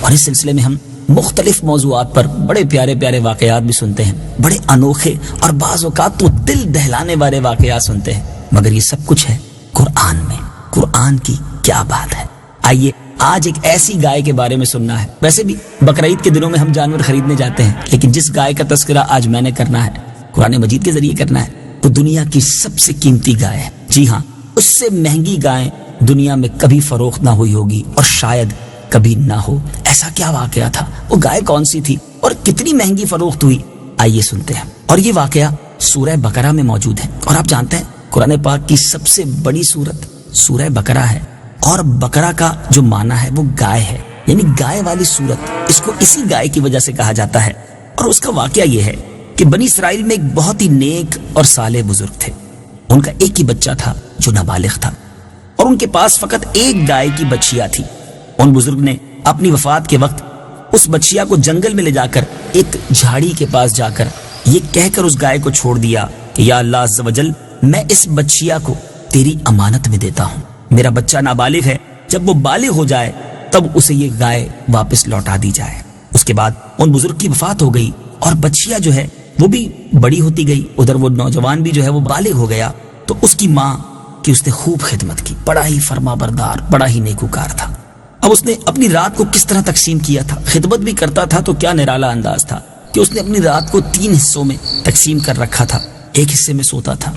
اور اس سلسلے میں ہم مختلف موضوعات پر بڑے پیارے پیارے واقعات بھی سنتے ہیں، بڑے انوکھے اور بعض اوقات تو دل دہلانے والے واقعات سنتے ہیں، مگر یہ سب کچھ ہے قرآن میں۔ قرآن کی کیا بات ہے۔ آئیے آج ایک ایسی گائے کے بارے میں سننا ہے۔ ویسے بھی بقرعید کے دنوں میں ہم جانور خریدنے جاتے ہیں، لیکن جس گائے کا تذکرہ آج میں نے کرنا ہے، قرآن مجید کے ذریعے کرنا ہے، وہ دنیا کی سب سے قیمتی گائے ہے۔ جی ہاں، اس سے مہنگی گائے دنیا میں کبھی فروخت نہ ہوئی ہوگی اور شاید کبھی نہ ہو۔ ایسا کیا واقعہ تھا؟ وہ گائے کون سی تھی اور کتنی مہنگی فروخت ہوئی؟ آئیے سنتے ہیں۔ اور یہ واقعہ سورہ بقرہ میں موجود ہے، اور آپ جانتے ہیں قرآن پاک کی سب سے بڑی سورت سورہ بقرہ ہے، اور بقرہ کا جو معنی ہے وہ گائے ہے، یعنی گائے والی سورت۔ اس کو اسی گائے کی وجہ سے کہا جاتا ہے۔ اور اس کا واقعہ یہ ہے کہ بنی اسرائیل میں ایک بہت ہی نیک اور صالح بزرگ تھے۔ ان کا ایک ہی بچہ تھا جو نابالغ تھا، اور ان کے پاس فقط ایک گائے کی بچیا تھی۔ ان بزرگ نے اپنی وفات کے وقت اس بچیا کو جنگل میں لے جا کر ایک جھاڑی کے پاس جا کر یہ کہہ کر اس گائے کو چھوڑ دیا کہ یا اللہ عز و جل، میں اس بچیا کو تیری امانت میں دیتا ہوں، میرا بچہ نابالغ ہے، جب وہ بالغ ہو جائے تب اسے یہ گائے واپس لوٹا دی جائے۔ اس کے بعد ان بزرگ کی وفات ہو گئی، اور بچیا جو ہے وہ بھی بڑی ہوتی گئی، ادھر وہ نوجوان بھی جو ہے وہ بالغ ہو گیا۔ تو اس کی ماں کی اس نے خوب خدمت کی، بڑا ہی فرما بردار، بڑا ہی نیکوکار تھا۔ اب اس نے اپنی رات کو کس طرح تقسیم کیا تھا، خدمت بھی کرتا تھا تو کیا نرالا انداز تھا کہ اس نے اپنی رات کو 3 حصوں میں تقسیم کر رکھا تھا۔ ایک حصے میں سوتا تھا،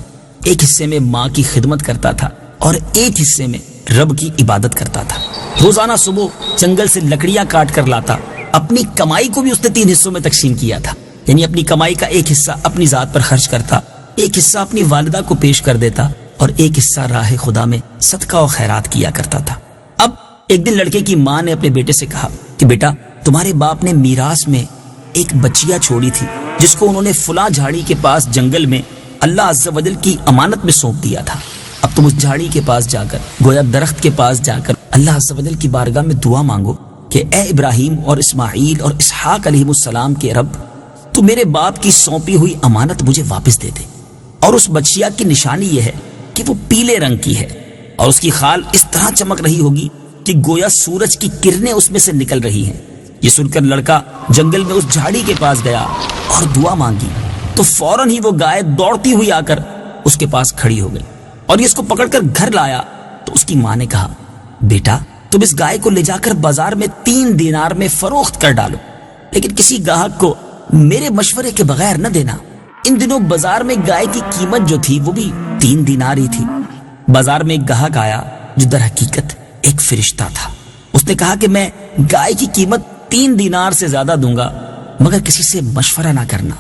ایک حصے میں ماں کی خدمت کرتا تھا، اور ایک حصے میں رب کی عبادت کرتا تھا۔ روزانہ صبح جنگل سے لکڑیاں کاٹ کر لاتا۔ اپنی کمائی کو بھی اس نے 3 حصوں میں تقسیم کیا تھا، یعنی اپنی کمائی کا ایک حصہ اپنی ذات پر خرچ کرتا، ایک حصہ اپنی والدہ کو پیش کر دیتا، اور ایک حصہ راہ خدا میں صدقہ و خیرات کیا کرتا تھا۔ اب ایک دن لڑکے کی ماں نے اپنے بیٹے سے کہا کہ بیٹا، تمہارے باپ نے میراث میں ایک بچیا چھوڑی تھی جس کو انہوں نے فلاں جھاڑی کے پاس جنگل میں اللہ عز و جل کی امانت میں سونپ دیا تھا۔ اب تم اس جھاڑی کے پاس جا کر، گویا درخت کے پاس جا کر اللہ عز و جل کی بارگاہ میں دعا مانگو کہ اے ابراہیم اور اسماعیل اور اسحاق علیہ السلام کے رب، تو میرے باپ کی سونپی ہوئی امانت مجھے واپس دے دے۔ اور اس بچیا کی نشانی یہ ہے کہ وہ پیلے رنگ کی ہے، اور اس کی خال اس طرح چمک رہی ہوگی کہ گویا سورج کی کرنیں اس میں سے نکل رہی ہیں۔ یہ سن کر لڑکا جنگل میں اس جھاڑی کے پاس گیا اور دعا مانگی، تو فوراً ہی وہ گائے دوڑتی ہوئی آ کر اس کے پاس کھڑی ہو گئی، اور یہ اس کو پکڑ کر گھر لایا۔ تو اس کی ماں نے کہا بیٹا، تم اس گائے کو لے جا کر بازار میں 3 دینار میں فروخت کر ڈالو، لیکن کسی گاہک کو میرے مشورے کے بغیر نہ دینا۔ ان دنوں بازار میں گائے کی قیمت جو تھی وہ بھی 3 دینار ہی تھی۔ بازار میں ایک گاہک آیا جو در حقیقت ایک فرشتہ تھا۔ اس نے کہا کہ میں گائے کی قیمت 3 دینار سے زیادہ دوں گا، مگر کسی سے مشورہ نہ کرنا۔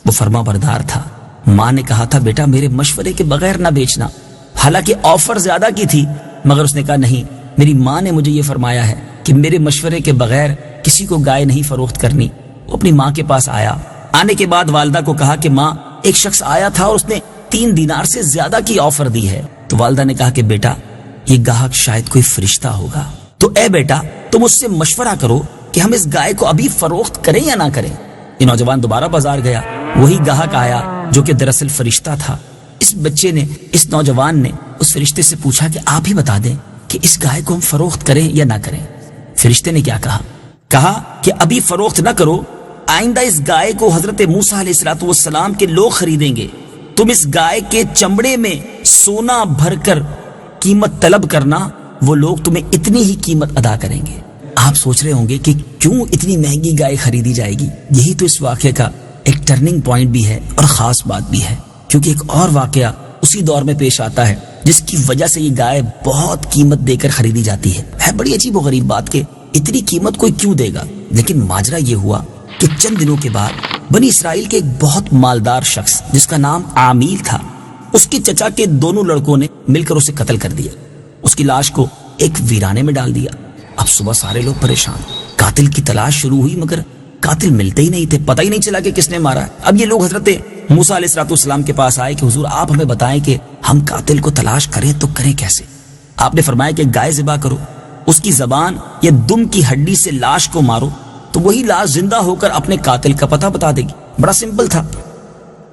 وہ فرما بردار تھا۔ ماں نے کہا تھا بیٹا، میرے مشورے کے بغیر نہ بیچنا۔ حالانکہ آفر زیادہ کی تھی، مگر اس نے کہا نہیں، میری ماں نے مجھے یہ فرمایا ہے کہ میرے مشورے کے بغیر کسی کو گائے نہیں فروخت کرنی۔ وہ اپنی ماں کے پاس آیا۔ آنے کے بعد والدہ کو کہا کہ ماں، ایک شخص آیا تھا اور اس نے 3 دینار سے زیادہ کی آفر دی ہے۔ تو والدہ نے کہا کہ بیٹا، یہ گاہک شاید کوئی فرشتہ ہوگا، تو اے بیٹا تم اس سے مشورہ کرو کہ ہم اس گائے کو ابھی فروخت کریں یا نہ کریں۔ یہ نوجوان دوبارہ بازار گیا، وہی گاہک آیا جو کہ دراصل فرشتہ تھا۔ اس بچے نے، اس نوجوان نے اس فرشتے سے پوچھا کہ آپ ہی بتا دیں کہ اس گائے کو ہم فروخت کریں یا نہ کریں۔ فرشتے نے کیا کہا کہ ابھی فروخت نہ کرو، آئندہ اس گائے کو حضرت موسیٰ علیہ السلام کے لوگ خریدیں گے۔ تم اس گائے کے چمڑے میں سونا بھر کر قیمت طلب کرنا، وہ لوگ تمہیں اتنی ہی قیمت ادا کریں گے۔ آپ سوچ رہے ہوں گے کہ کیوں اتنی مہنگی گائے خریدی جائے گی؟ یہی تو اس واقعے کا ایک ٹرننگ پوائنٹ بھی ہے اور خاص بات بھی ہے، کیونکہ ایک اور واقعہ اسی دور میں پیش آتا ہے جس کی وجہ سے یہ گائے بہت قیمت دے کر خریدی جاتی ہے۔ بڑی عجیب و غریب بات کہ اتنی قیمت کوئی کیوں دے گا، لیکن ماجرا یہ ہوا کہ چند دنوں کے بعد بنی اسرائیل کے ایک بہت مالدار شخص جس کا نام عامیل تھا، اس کے چچا کے دونوں لڑکوں نے مل کر اسے قتل کر دیا۔ اس کی لاش کو ایک ویرانے میں ڈال دیا۔ اب صبح سارے لوگ پریشان، قاتل کی تلاش شروع ہوئی، مگر قاتل ملتے ہی نہیں تھے، پتہ ہی نہیں چلا کہ کس نے مارا ہے۔ اب یہ لوگ حضرت موسیٰ علیہ السلام کے پاس آئے کہ حضور آپ ہمیں بتائیں کہ ہم قاتل کو تلاش کریں تو کریں کیسے؟ آپ نے فرمایا کہ گائے ذبح کرو، اس کی زبان یا دم کی ہڈی سے لاش کو مارو تو وہی لاش زندہ ہو کر اپنے قاتل کا پتہ بتا دے گی۔ بڑا سمپل تھا،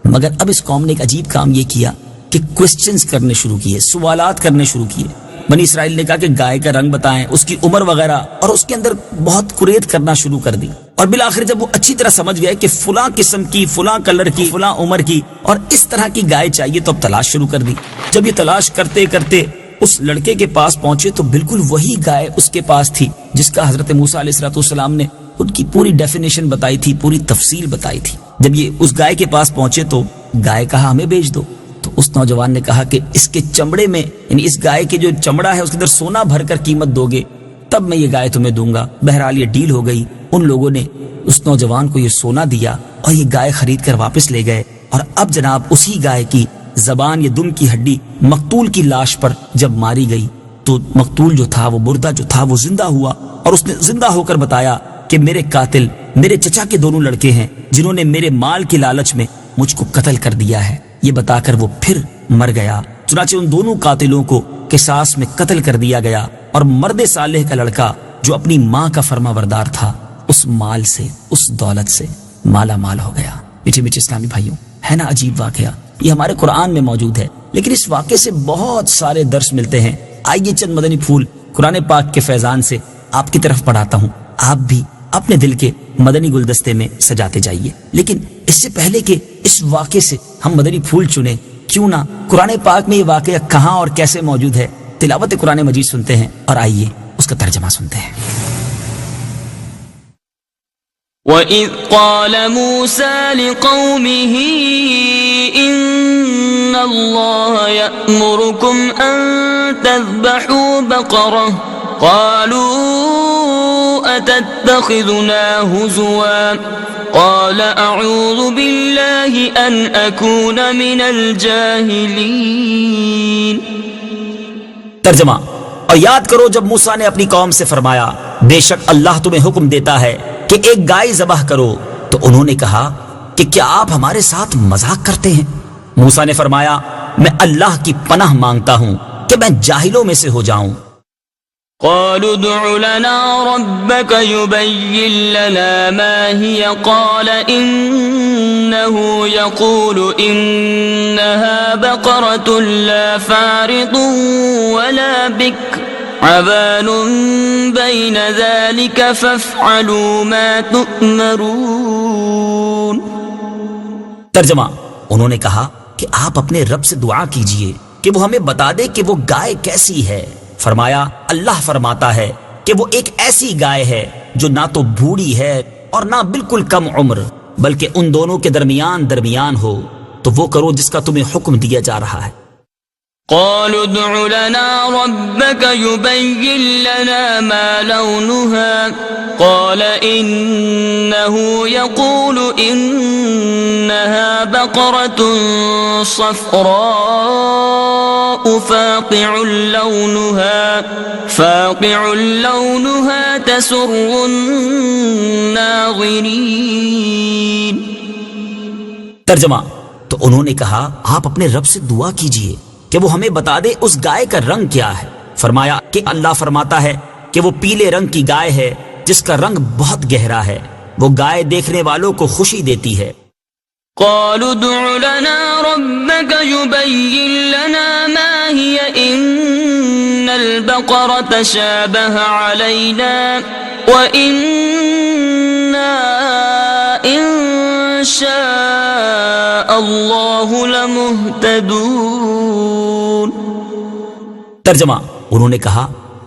مگر اب اس قوم نے ایک عجیب کام یہ کیا کہ کوسچنز کرنے شروع کیے، سوالات کرنے شروع کیے۔ بنی اسرائیل نے کہا کہ گائے کا رنگ بتائیں، اس کی عمر وغیرہ، اور اس کے اندر بہت قریت کرنا شروع کر دی. اور بالآخر جب وہ اچھی طرح سمجھ گئے کہ فلاں قسم کی، فلاں کلر کی، فلاں عمر کی اور اس طرح کی گائے چاہیے، تو اب تلاش شروع کر دی. جب یہ تلاش کرتے کرتے اس لڑکے کے پاس پہنچے تو بالکل وہی گائے اس کے پاس تھی جس کا حضرت موسیٰ علیہ السلام نے ان کی پوری ڈیفینیشن بتائی تھی، پوری تفصیل بتائی تھی. جب یہ اس گائے کے پاس پہنچے تو گائے کہا ہمیں بیچ دو. تو اس نوجوان نے کہا کہ اس کے چمڑے میں، یعنی اس گائے کے جو چمڑا ہے اس کے اندر سونا بھر کر قیمت دو گے تب میں یہ گائے تمہیں دوں گا. بہرحال یہ ڈیل ہو گئی. ان لوگوں نے اس نوجوان کو یہ سونا دیا اور یہ گائے خرید کر واپس لے گئے. اور اب جناب اسی گائے کی زبان یا دم کی ہڈی مقتول کی لاش پر جب ماری گئی تو مقتول جو تھا، وہ مردہ جو تھا، وہ زندہ ہوا. اور اس نے زندہ ہو کر بتایا کہ میرے قاتل میرے چچا کے دونوں لڑکے ہیں جنہوں نے میرے مال کے لالچ میں مجھ کو قتل کر دیا ہے. یہ بتا کر وہ پھر مر گیا. چنانچہ ان دونوں قاتلوں کو قصاص میں قتل کر دیا گیا. اور مرد صالح کا لڑکا جو اپنی ماں کا فرما بردار تھا، اس مال سے، اس دولت سے مالا مال ہو گیا. میٹھے میٹھے اسلامی بھائیوں، ہے نا عجیب واقعہ؟ یہ ہمارے قرآن میں موجود ہے، لیکن اس واقعے سے بہت سارے درس ملتے ہیں. آئیے چند مدنی پھول قرآن پاک کے فیضان سے آپ کی طرف پڑھاتا ہوں. آپ بھی اپنے دل کے مدنی گلدستے میں سجاتے جائیے. لیکن اس سے پہلے کہ اس واقعے سے ہم مدنی پھول چنیں، کیوں نہ قرآن پاک میں یہ واقعہ کہاں اور کیسے موجود ہے، تلاوت قرآن مجید سنتے ہیں اور آئیے اس کا ترجمہ سنتے ہیں. وَإِذْ قَالَ مُوسَى لِقَوْمِهِ إِنَّ اللَّهَ يَأْمُرُكُمْ أَن تَذْبَحُوا بَقَرَةً قَالُوا أَتَتَّخِذُنَا هُزُوًا قَالَ أَعُوذُ بِاللَّهِ أَنْ أَكُونَ مِنَ الْجَاهِلِينَ. ترجمہ. اور یاد کرو جب موسیٰ نے اپنی قوم سے فرمایا بے شک اللہ تمہیں حکم دیتا ہے کہ ایک گائے ذبح کرو، تو انہوں نے کہا کہ کیا آپ ہمارے ساتھ مذاق کرتے ہیں؟ موسیٰ نے فرمایا میں اللہ کی پناہ مانگتا ہوں کہ میں جاہلوں میں سے ہو جاؤں. قالوا ادع لنا ربك يبين لنا ما هي قال إنه يقول إنها بقرة لا فارض ولا بكر عبان بين ذلك فافعلوا ما تؤمرون. ترجمہ. انہوں نے کہا کہ آپ اپنے رب سے دعا کیجئے کہ وہ ہمیں بتا دے کہ وہ گائے کیسی ہے. فرمایا اللہ فرماتا ہے کہ وہ ایک ایسی گائے ہے جو نہ تو بوڑھی ہے اور نہ بالکل کم عمر، بلکہ ان دونوں کے درمیان ہو. تو وہ کرو جس کا تمہیں حکم دیا جا رہا ہے. قالوا ادع لنا ربك يبين لنا ما لونها قال إنه يقول إنها بقرة صفراء فاقع لونها تسر الناظرين. ترجمہ. تو انہوں نے کہا آپ اپنے رب سے دعا کیجئے کہ وہ ہمیں بتا دے اس گائے کا رنگ کیا ہے. فرمایا کہ اللہ فرماتا ہے کہ وہ پیلے رنگ کی گائے ہے جس کا رنگ بہت گہرا ہے. وہ گائے دیکھنے والوں کو خوشی دیتی ہے. قالوا ادع لنا ربك يبين لنا ما هي إن البقرة شابه علينا وإنا إن شاء الله لمهتدون. ترجمہ. انہوں نے کہا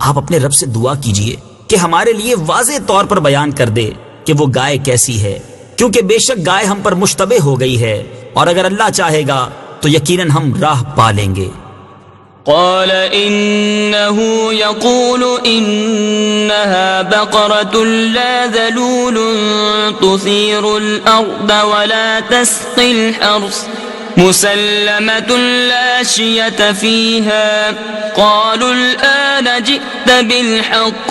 آپ اپنے رب سے دعا کیجئے کہ ہمارے لیے واضح طور پر بیان کر دے کہ وہ گائے کیسی ہے، کیونکہ بے شک گائے ہم پر مشتبہ ہو گئی ہے، اور اگر اللہ چاہے گا تو یقیناً ہم راہ پا لیں گے. قال إنه يقول إنها بقرة لا ذلول تثير الأرض ولا تسقي الحرث مسلمة لا شية فيها قالوا الآن جئت بالحق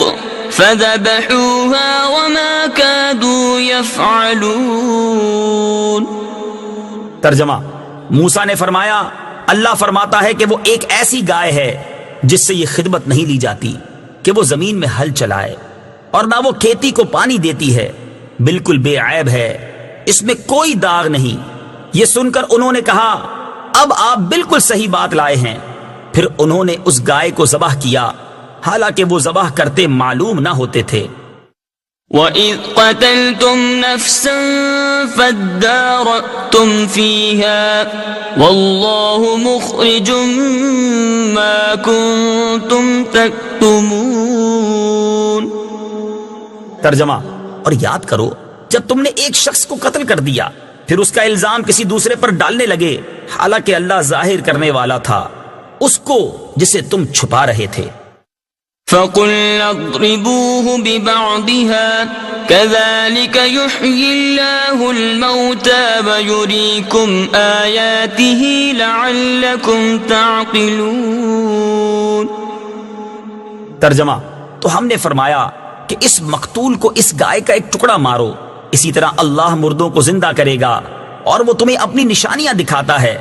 فذبحوها وما كادوا يفعلون. ترجمہ. موسیٰ نے فرمایا اللہ فرماتا ہے کہ وہ ایک ایسی گائے ہے جس سے یہ خدمت نہیں لی جاتی کہ وہ زمین میں ہل چلائے، اور نہ وہ کھیتی کو پانی دیتی ہے، بالکل بے عیب ہے، اس میں کوئی داغ نہیں. یہ سن کر انہوں نے کہا اب آپ بالکل صحیح بات لائے ہیں، پھر انہوں نے اس گائے کو ذبح کیا حالانکہ وہ ذبح کرتے معلوم نہ ہوتے تھے۔ وَإِذْ قَتَلْتُمْ نَفْسًا فَادَّارَأْتُمْ فِيهَا وَاللَّهُ مُخْرِجٌ مَا كُنْتُمْ تَكْتُمُونَ۔ ترجمہ، اور یاد کرو جب تم نے ایک شخص کو قتل کر دیا پھر اس کا الزام کسی دوسرے پر ڈالنے لگے حالانکہ اللہ ظاہر کرنے والا تھا اس کو جسے تم چھپا رہے تھے۔ فَقُلْنَا اضْرِبُوهُ بِبَعْضِهَا كَذَلِكَ يُحْيِي اللَّهُ الْمَوْتَى وَيُرِيكُمْ آيَاتِهِ لَعَلَّكُمْ تَعْقِلُونَ۔ ترجمہ، تو ہم نے فرمایا کہ اس مقتول کو اس گائے کا ایک ٹکڑا مارو، اسی طرح اللہ مردوں کو زندہ کرے گا اور وہ تمہیں اپنی نشانیاں دکھاتا ہے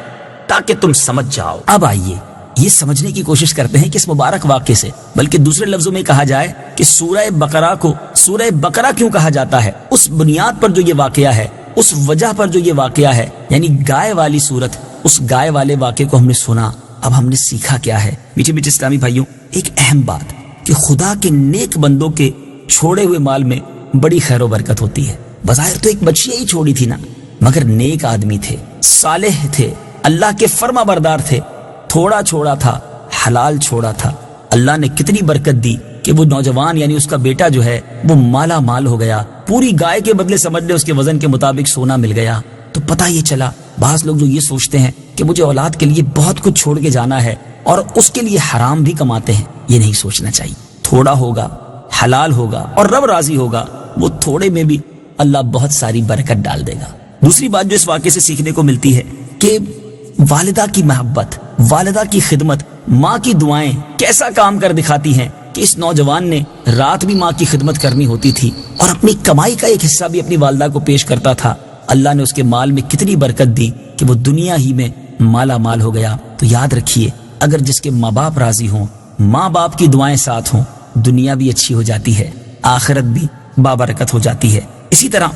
تاکہ تم سمجھ جاؤ۔ اب آئیے یہ سمجھنے کی کوشش کرتے ہیں کہ اس مبارک واقعے سے، بلکہ دوسرے لفظوں میں کہا جائے کہ سورہ بقرہ کو سورہ بقرہ کیوں کہا جاتا ہے، اس بنیاد پر جو یہ واقعہ ہے، اس وجہ پر جو یہ واقعہ ہے، یعنی گائے والی صورت، اس گائے والے واقعے کو ہم نے سنا۔ اب ہم نے سیکھا کیا ہے؟ میٹھے میٹھے اسلامی بھائیوں، ایک اہم بات کہ خدا کے نیک بندوں کے چھوڑے ہوئے مال میں بڑی خیر و برکت ہوتی ہے۔ بظاہر تو ایک بچیا ہی چھوڑی تھی نا، مگر نیک آدمی تھے، صالح تھے، اللہ کے فرما بردار تھے، تھوڑا چھوڑا تھا، حلال چھوڑا تھا، اللہ نے کتنی برکت دی کہ وہ نوجوان یعنی اس کا بیٹا جو ہے وہ مالا مال ہو گیا، پوری گائے کے بدلے سمجھ لے اس کے وزن کے مطابق سونا مل گیا۔ تو پتہ یہ چلا بعض لوگ جو یہ سوچتے ہیں کہ مجھے اولاد کے لیے بہت کچھ چھوڑ کے جانا ہے اور اس کے لیے حرام بھی کماتے ہیں، یہ نہیں سوچنا چاہیے۔ تھوڑا ہوگا، حلال ہوگا اور رب راضی ہوگا، وہ تھوڑے میں بھی اللہ بہت ساری برکت ڈال دے گا۔ دوسری بات جو اس واقعے سے سیکھنے کو ملتی ہے کہ والدہ کی محبت، والدہ کی خدمت، ماں کی دعائیں کیسا کام کر دکھاتی ہیں کہ اس نوجوان نے رات بھی ماں کی خدمت کرنی ہوتی تھی اور اپنی کمائی کا ایک حصہ بھی اپنی والدہ کو پیش کرتا تھا۔ اللہ نے اس کے مال میں کتنی برکت دی کہ وہ دنیا ہی میں مالا مال ہو گیا۔ تو یاد رکھیے اگر جس کے ماں باپ راضی ہوں، ماں باپ کی دعائیں ساتھ ہوں، دنیا بھی اچھی ہو جاتی ہے، آخرت بھی بابرکت ہو جاتی ہے۔ اسی طرح